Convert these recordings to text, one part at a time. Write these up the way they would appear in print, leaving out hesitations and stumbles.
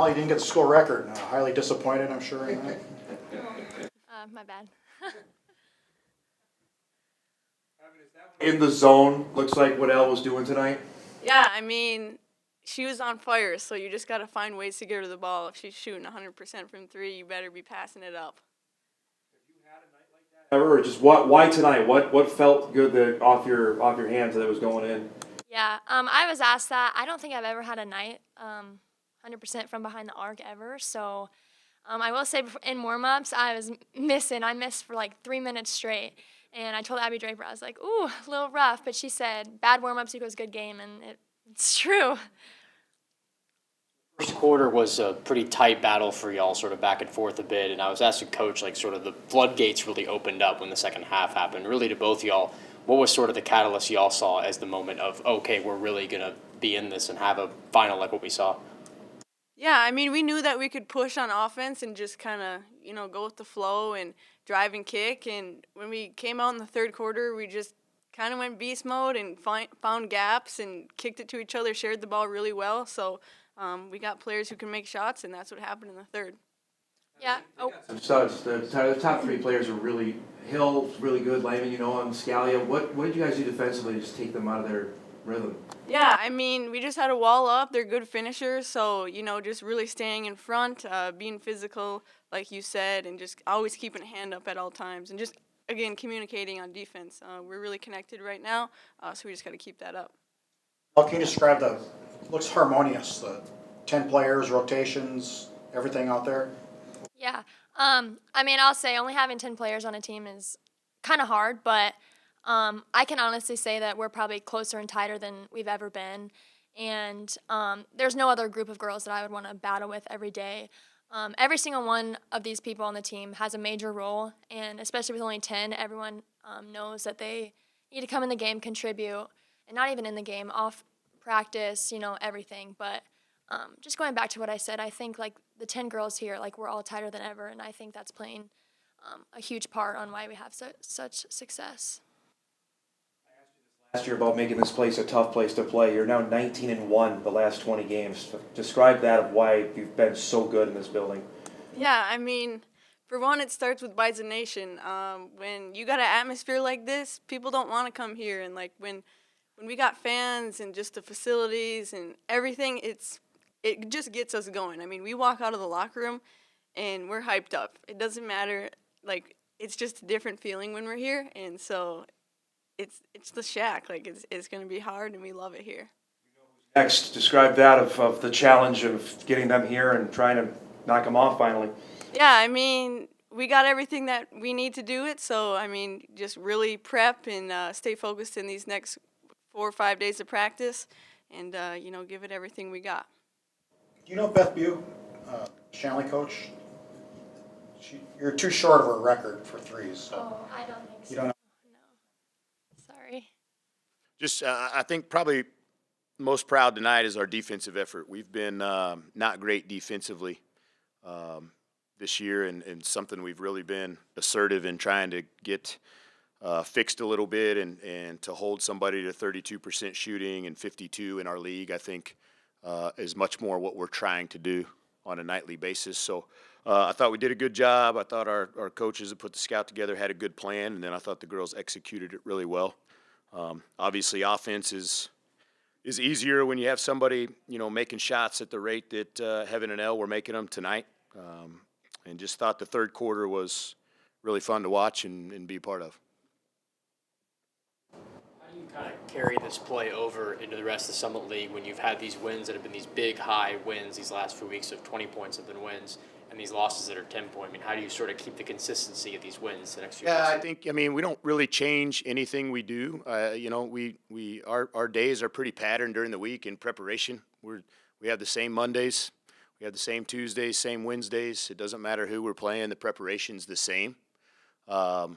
Elle, you didn't get the school record. Highly disappointed, I'm sure. In that. My bad. In the zone, looks like what Elle was doing tonight. Yeah, I mean, she was on fire, so you just got to find ways to get her the ball. If she's shooting 100% from three, you better be passing it up. Ever, or just why tonight? What felt good that off your hands that it was going in? Yeah, I was asked that. I don't think I've ever had a night 100% from behind the arc ever. So I will say in warm-ups, I missed for like 3 minutes straight. And I told Abby Draper, I was like, ooh, a little rough. But she said, bad warm-ups equals good game. And it's true. First quarter was a pretty tight battle for y'all, sort of back and forth a bit. And I was asking Coach, like, sort of the floodgates really opened up when the second half happened. Really, to both y'all, what was sort of the catalyst y'all saw as the moment of, okay, we're really going to be in this and have a final like what we saw? Yeah, I mean, we knew that we could push on offense and just kind of, go with the flow and drive and kick. And when we came out in the third quarter, we just kind of went beast mode and found gaps and kicked it to each other, shared the ball really well. So we got players who can make shots, and that's what happened in the third. Yeah. Oh. Some studs. The top three players are really Hill, really good. Lyman, and Scalia. What did you guys do defensively to just take them out of their rhythm? Yeah, I mean, we just had a wall up. They're good finishers, so, just really staying in front, being physical, like you said, and just always keeping a hand up at all times. And just, again, communicating on defense. We're really connected right now, so we just got to keep that up. How can you describe looks harmonious, the 10 players, rotations, everything out there? Yeah. I mean, I'll say only having 10 players on a team is kind of hard, but I can honestly say that we're probably closer and tighter than we've ever been. And there's no other group of girls that I would want to battle with every day. Every single one of these people on the team has a major role, and especially with only 10, everyone knows that they need to come in the game, contribute, and not even in the game, off practice, everything. But just going back to what I said, I think like the 10 girls here, like we're all tighter than ever, and I think that's playing a huge part on why we have such success. Last year about making this place a tough place to play. You're now 19-1 the last 20 games. Describe that of why you've been so good in this building. Yeah, I mean, for one, it starts with Bison Nation. When you got an atmosphere like this, people don't want to come here. And like when we got fans and just the facilities and everything, it just gets us going. I mean, we walk out of the locker room and we're hyped up. It doesn't matter. Like, it's just a different feeling when we're here. And so it's the shack. Like, it's going to be hard, and we love it here. Next, describe that of the challenge of getting them here and trying to knock them off finally. Yeah, I mean, we got everything that we need to do it. So, I mean, just really prep and stay focused in these next 4 or 5 days of practice and, give it everything we got. Do you know Beth Bew, Shanley coach? You're too short of her record for threes. So. Oh, I don't think so. You don't know? No. Sorry. Just, I think probably most proud tonight is our defensive effort. We've been not great defensively this year, and something we've really been assertive in trying to get fixed a little bit and to hold somebody to 32% shooting and 52 in our league, I think is much more what we're trying to do on a nightly basis. So I thought we did a good job. I thought our coaches that put the scout together had a good plan, and then I thought the girls executed it really well. Obviously, offense is easier when you have somebody, making shots at the rate that Heaven and Elle were making them tonight. And just thought the third quarter was really fun to watch and be a part of. How do you kind of carry this play over into the rest of the Summit League when you've had these wins that have been these big, high wins these last few weeks of 20 points have been wins, and these losses that are 10-point? I mean, how do you sort of keep the consistency of these wins the next few weeks? I think, we don't really change anything we do. Our days are pretty patterned during the week in preparation. We have the same Mondays. We have the same Tuesdays, same Wednesdays. It doesn't matter who we're playing. The preparation's the same. And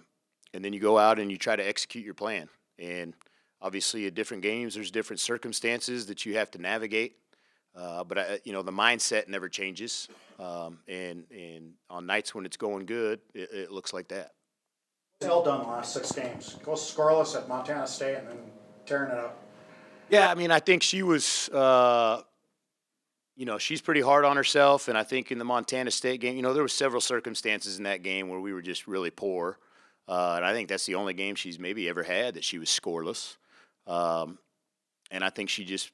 then you go out and you try to execute your plan. And obviously at different games, there's different circumstances that you have to navigate. But the mindset never changes. And on nights when it's going good, it looks like that. What's Elle done the last 6 games? Go scoreless at Montana State and then tearing it up. Yeah, I think she was, she's pretty hard on herself, and I think in the Montana State game, there were several circumstances in that game where we were just really poor, and I think that's the only game she's maybe ever had that she was scoreless. And I think she just,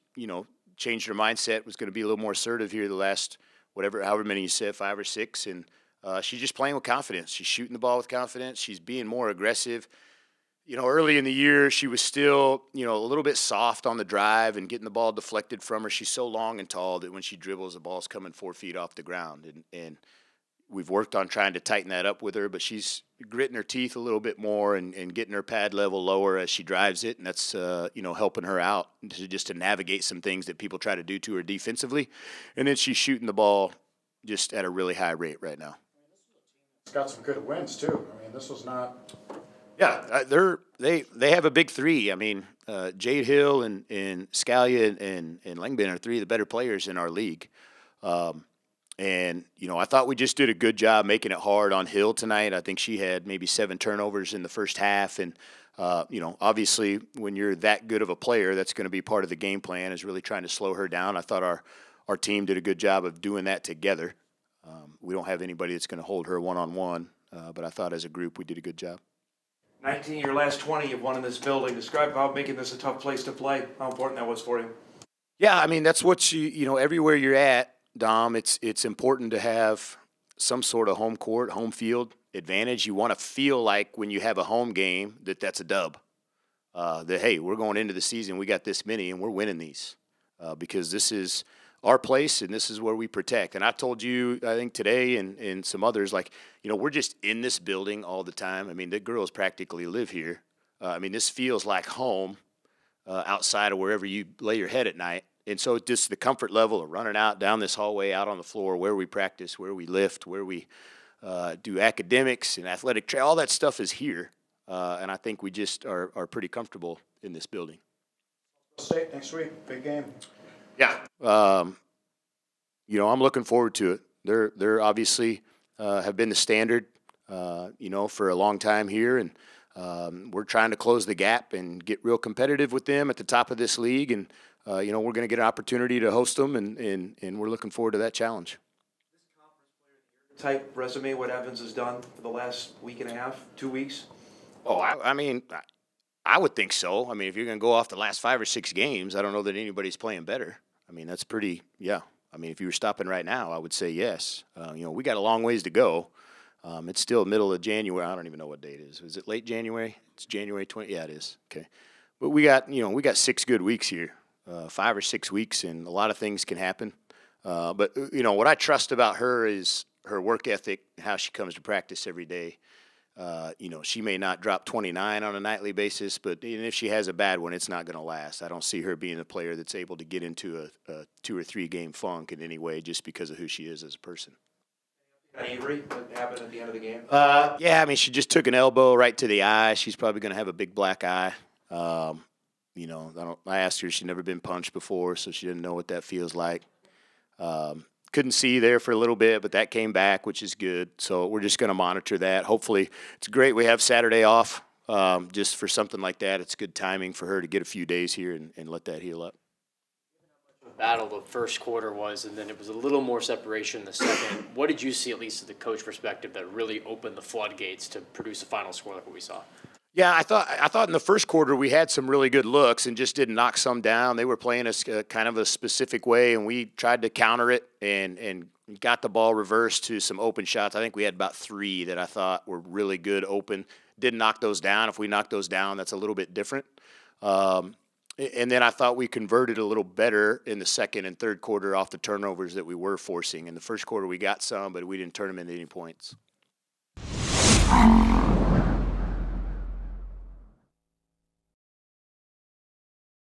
changed her mindset, was going to be a little more assertive here the last however many you said, 5 or 6, and she's just playing with confidence. She's shooting the ball with confidence. She's being more aggressive. Early in the year, she was still, a little bit soft on the drive and getting the ball deflected from her. She's so long and tall that when she dribbles, the ball's coming 4 feet off the ground. And we've worked on trying to tighten that up with her, but she's gritting her teeth a little bit more and getting her pad level lower as she drives it, and that's, helping her out just to navigate some things that people try to do to her defensively. And then she's shooting the ball just at a really high rate right now. It's got some good wins, too. I mean, this was not... Yeah, they have a big 3. I mean, Jade Hill and Scalia and Langben are 3 of the better players in our league. And, I thought we just did a good job making it hard on Hill tonight. I think she had maybe 7 turnovers in the first half. And, obviously when you're that good of a player, that's going to be part of the game plan, is really trying to slow her down. I thought our team did a good job of doing that together. We don't have anybody that's going to hold her one-on-one, but I thought as a group we did a good job. 19 your last 20 you've won in this building. Describe how making this a tough place to play, how important that was for you. Yeah, I mean, that's what everywhere you're at, Dom, it's important to have some sort of home court, home field advantage. You want to feel like when you have a home game that's a dub. That, hey, we're going into the season, we got this many, and we're winning these. Because this is our place, and this is where we protect. And I told you, I think today and some others, we're just in this building all the time. I mean, the girls practically live here. This feels like home outside of wherever you lay your head at night. And so just the comfort level of running out down this hallway, out on the floor, where we practice, where we lift, where we do academics and athletic all that stuff is here. And I think we just are pretty comfortable in this building. State next week, big game. Yeah. I'm looking forward to it. They're obviously have been the standard, for a long time here. And we're trying to close the gap and get real competitive with them at the top of this league. And, we're going to get an opportunity to host them, and we're looking forward to that challenge. Type resume what Evans has done for the last week and a half, 2 weeks? Oh, I would think so. I mean, if you're going to go off the last 5 or 6 games, I don't know that anybody's playing better. I mean, that's pretty, yeah. I mean, if you were stopping right now, I would say yes. We got a long ways to go. It's still middle of January. I don't even know what date it is. Is it late January? It's January 20. Yeah, it is. Okay. But we got 6 good weeks here, 5 or 6 weeks, and a lot of things can happen. But what I trust about her is her work ethic, how she comes to practice every day. She may not drop 29 on a nightly basis, but even if she has a bad one, it's not going to last. I don't see her being a player that's able to get into a 2 or 3 game funk in any way just because of who she is as a person. Avery, what happened at the end of the game? She just took an elbow right to the eye. She's probably going to have a big black eye. I asked her, she'd never been punched before, so she didn't know what that feels like. Couldn't see there for a little bit, but that came back, which is good. So we're just going to monitor that. Hopefully, it's great we have Saturday off just for something like that. It's good timing for her to get a few days here and let that heal up. Battle the first quarter was, and then it was a little more separation in the second. What did you see, at least at the coach perspective, that really opened the floodgates to produce a final score like what we saw? Yeah, I thought in the first quarter we had some really good looks and just didn't knock some down. They were playing us kind of a specific way, and we tried to counter it and got the ball reversed to some open shots. I think we had about 3 that I thought were really good open. Didn't knock those down. If we knock those down, that's a little bit different. And then I thought we converted a little better in the second and third quarter off the turnovers that we were forcing. In the first quarter we got some, but we didn't turn them into any points.